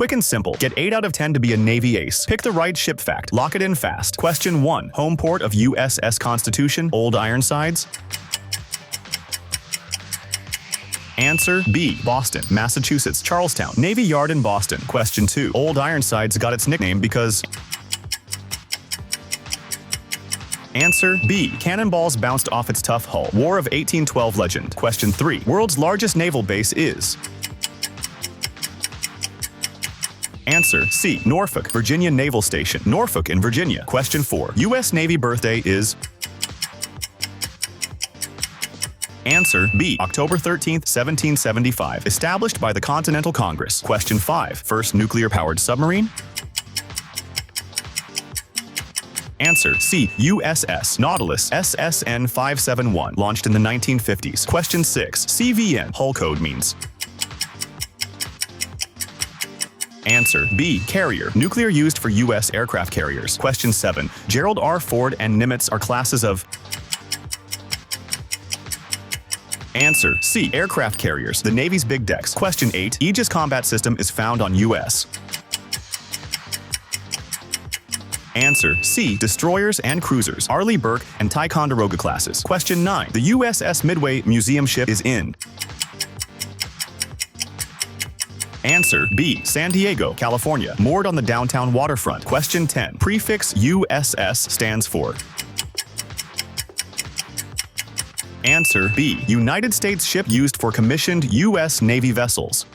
Quick and simple. Get 8 out of 10 to be a Navy ace. Pick the right ship fact. Lock it in fast. Question 1. Home port of USS Constitution, Old Ironsides? Answer B. Boston, Massachusetts, Charlestown, Navy Yard in Boston. Question 2. Old Ironsides got its nickname because... Answer B. Cannonballs bounced off its tough hull. War of 1812 legend. Question 3. World's largest naval base is... Answer C. Norfolk, Virginia Naval Station, Norfolk in Virginia. Question 4. U.S. Navy birthday is... Answer B. October 13, 1775. Established by the Continental Congress. Question 5. First nuclear-powered submarine? Answer C. USS Nautilus SSN 571. Launched in the 1950s. Question 6. CVN. Hull code means... Answer B. Carrier. Nuclear used for U.S. aircraft carriers. Question 7. Gerald R. Ford and Nimitz are classes of... Answer C. Aircraft carriers, the Navy's big decks. Question 8. Aegis combat system is found on U.S. Answer C. Destroyers and cruisers, Arleigh Burke and Ticonderoga classes. Question 9. The USS Midway museum ship is in... Answer B. San Diego, California, moored on the downtown waterfront. Question 10. Prefix USS stands for... Answer B. United States ship used for commissioned U.S. Navy vessels.